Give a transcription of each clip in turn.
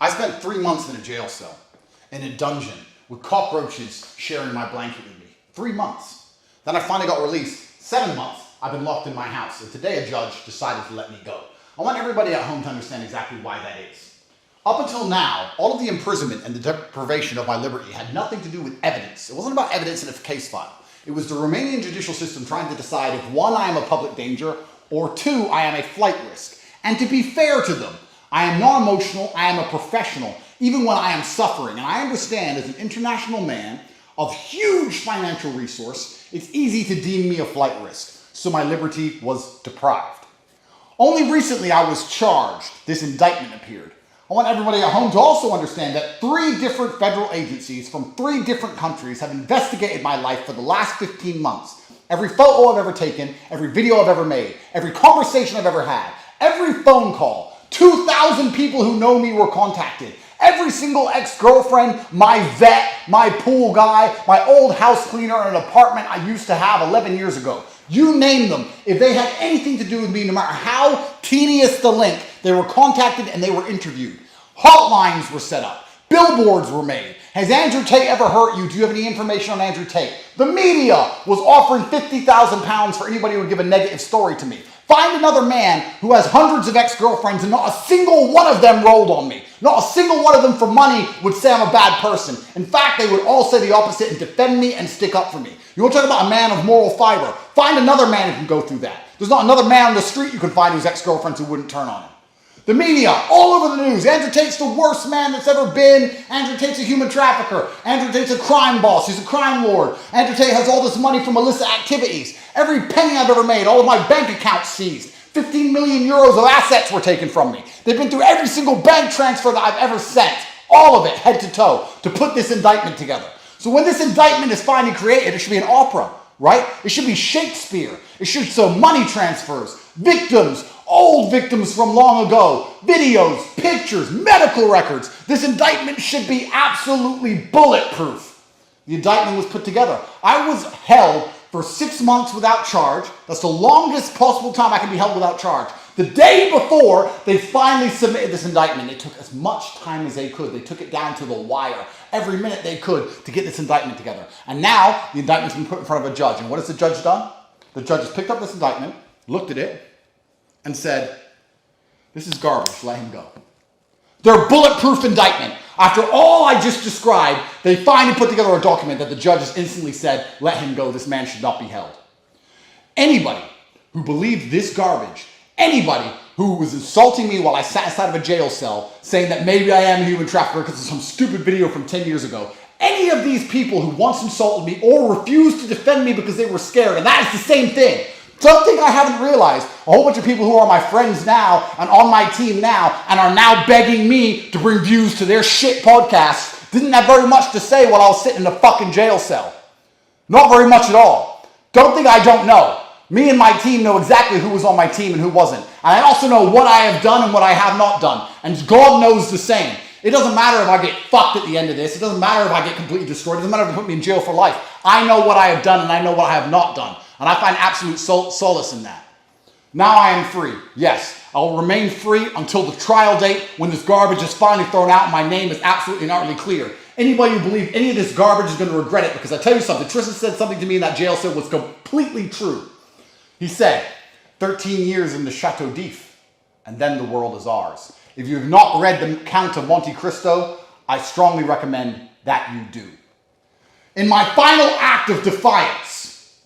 I spent 3 months in a jail cell, in a dungeon, with cockroaches sharing my blanket with me. 3 months. Then I finally got released. 7 months I've been locked in my house, and today a judge decided to let me go. I want everybody at home to understand exactly why that is. Up until now, all of the imprisonment and the deprivation of my liberty had nothing to do with evidence. It wasn't about evidence in a case file. It was the Romanian judicial system trying to decide if 1, I am a public danger, or 2, I am a flight risk. And to be fair to them, I am non-emotional, I am a professional, even when I am suffering. And I understand as an international man of huge financial resource, it's easy to deem me a flight risk. So my liberty was deprived. Only recently I was charged. This indictment appeared. I want everybody at home to also understand that 3 different federal agencies from 3 different countries have investigated my life for the last 15 months. Every photo I've ever taken, every video I've ever made, every conversation I've ever had, every phone call, 2,000 people who know me were contacted. Every single ex-girlfriend, my vet, my pool guy, my old house cleaner in an apartment I used to have 11 years ago. You name them. If they had anything to do with me, no matter how tedious the link, they were contacted and they were interviewed. Hotlines were set up. Billboards were made. Has Andrew Tate ever hurt you? Do you have any information on Andrew Tate? The media was offering £50,000 for anybody who would give a negative story to me. Find another man who has hundreds of ex-girlfriends and not a single one of them rolled on me. Not a single one of them for money would say I'm a bad person. In fact, they would all say the opposite and defend me and stick up for me. You want to talk about a man of moral fiber? Find another man who can go through that. There's not another man on the street you can find whose ex-girlfriends who wouldn't turn on him. The media, all over the news. Andrew Tate's the worst man that's ever been. Andrew Tate's a human trafficker. Andrew Tate's a crime boss. He's a crime lord. Andrew Tate has all this money from illicit activities. Every penny I've ever made, all of my bank accounts seized. 15 million euros of assets were taken from me. They've been through every single bank transfer that I've ever sent. All of it, head to toe, to put this indictment together. So when this indictment is finally created, it should be an opera, right? It should be Shakespeare. It should show money transfers, victims, old victims from long ago, videos, pictures, medical records. This indictment should be absolutely bulletproof. The indictment was put together. I was held for 6 months without charge. That's the longest possible time I can be held without charge. The day before they finally submitted this indictment, it took as much time as they could. They took it down to the wire, every minute they could, to get this indictment together. And now the indictment's been put in front of a judge. And what has the judge done? The judge has picked up this indictment, looked at it, and said, this is garbage, let him go. Their bulletproof indictment. After all I just described, they finally put together a document that the judge has instantly said, let him go, this man should not be held. Anybody who believed this garbage, anybody who was insulting me while I sat inside of a jail cell, saying that maybe I am a human trafficker because of some stupid video from 10 years ago, any of these people who once insulted me or refused to defend me because they were scared, and that is the same thing. Something I haven't realized, a whole bunch of people who are my friends now and on my team now and are now begging me to bring views to their shit podcasts didn't have very much to say while I was sitting in a fucking jail cell. Not very much at all. Don't think I don't know. Me and my team know exactly who was on my team and who wasn't. And I also know what I have done and what I have not done. And God knows the same. It doesn't matter if I get fucked at the end of this. It doesn't matter if I get completely destroyed. It doesn't matter if they put me in jail for life. I know what I have done and I know what I have not done. And I find absolute solace in that. Now I am free. Yes, I will remain free until the trial date when this garbage is finally thrown out and my name is absolutely and utterly clear. Anybody who believes any of this garbage is going to regret it, because I tell you something, Tristan said something to me in that jail cell was completely true. He said, 13 years in the Chateau d'If, and then the world is ours. If you have not read the Count of Monte Cristo, I strongly recommend that you do. In my final act of defiance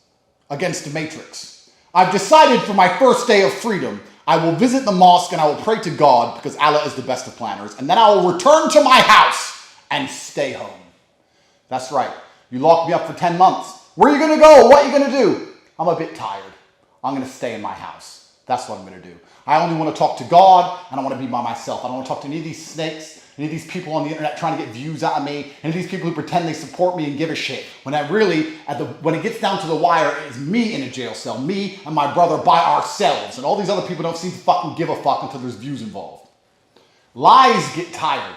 against the Matrix, I've decided for my first day of freedom, I will visit the mosque and I will pray to God because Allah is the best of planners, and then I will return to my house and stay home. That's right. You locked me up for 10 months. Where are you going to go? What are you going to do? I'm a bit tired. I'm going to stay in my house. That's what I'm going to do. I only want to talk to God, and I want to be by myself. I don't want to talk to any of these snakes, any of these people on the internet trying to get views out of me, any of these people who pretend they support me and give a shit. When I really, when it gets down to the wire, it is me in a jail cell, me and my brother by ourselves, and all these other people don't seem to fucking give a fuck until there's views involved. Lies get tired.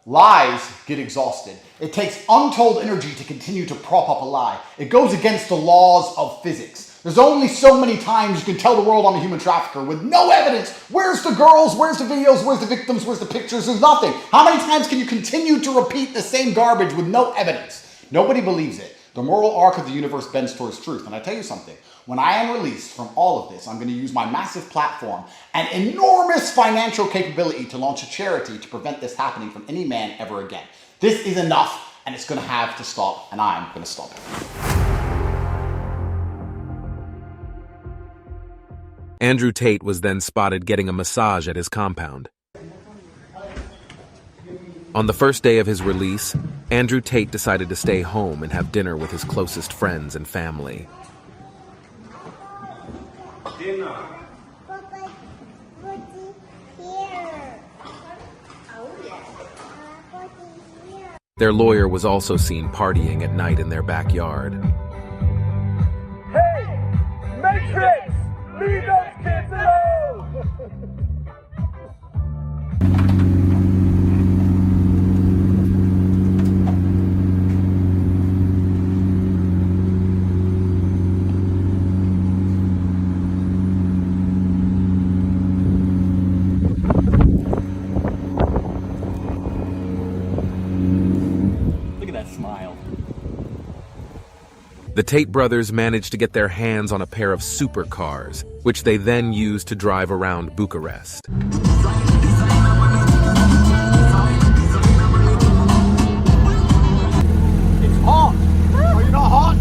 Lies get exhausted. It takes untold energy to continue to prop up a lie. It goes against the laws of physics. There's only so many times you can tell the world I'm a human trafficker with no evidence. Where's the girls? Where's the videos? Where's the victims? Where's the pictures? There's nothing. How many times can you continue to repeat the same garbage with no evidence? Nobody believes it. The moral arc of the universe bends towards truth. And I tell you something, when I am released from all of this, I'm going to use my massive platform and enormous financial capability to launch a charity to prevent this happening from any man ever again. This is enough, and it's going to have to stop, and I'm going to stop it. Andrew Tate was then spotted getting a massage at his compound. On the first day of his release, Andrew Tate decided to stay home and have dinner with his closest friends and family. Dinner. Their lawyer was also seen partying at night in their backyard. Hey! Matrix! Leave those kids alone! Look at that smile. The Tate brothers managed to get their hands on a pair of supercars, which they then used to drive around Bucharest. It's hot. Are you not hot?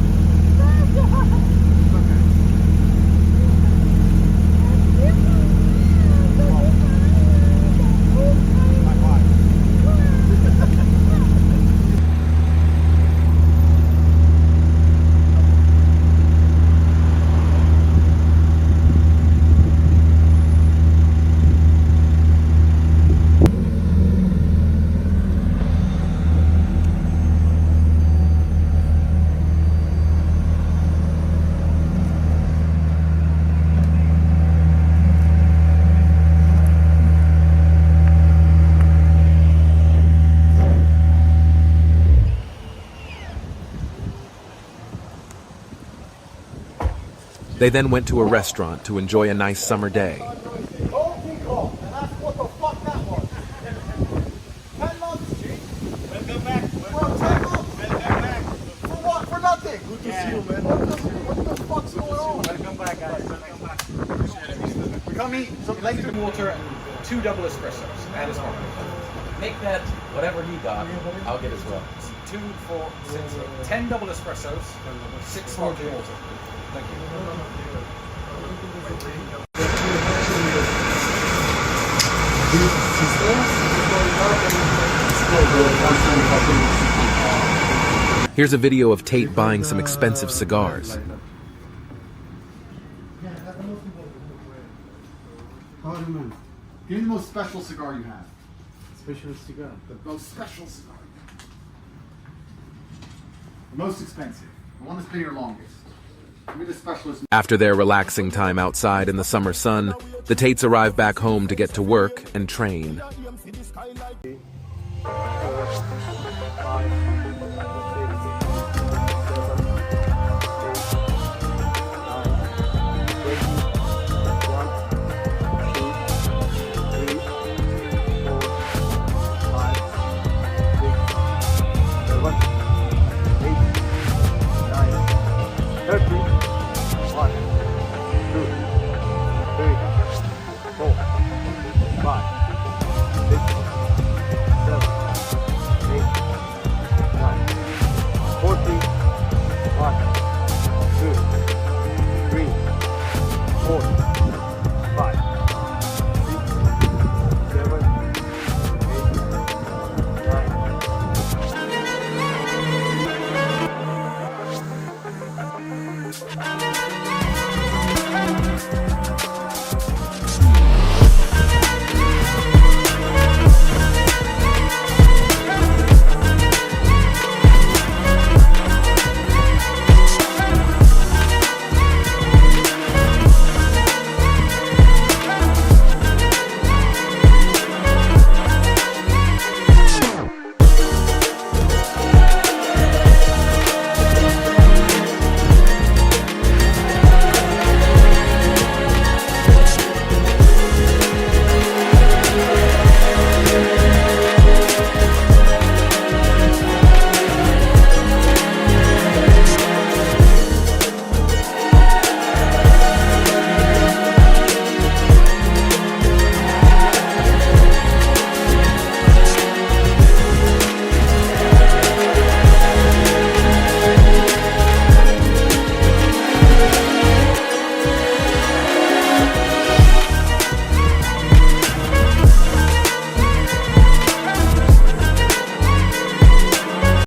They then went to a restaurant to enjoy a nice summer day. And that's what the fuck that was. 10 months, G. Welcome back. Bro, 10 months. Welcome back. For what? For nothing. Good to see you, man. What the fuck's going on? Welcome back, guys. Welcome back. We come eat some Electric water and 2 double espressos and a sparkling. Make that whatever he got, I'll get as well. 2, 4, 6, 10 double espressos, 6 sparkling water. Thank you. Here's a video of Tate buying some expensive cigars. Give me the most special cigar you have. Special cigar. The most special cigar. The most expensive. The one that's been here longest. Give me the specialist. After their relaxing time outside in the summer sun, the Tates arrive back home to get to work and train.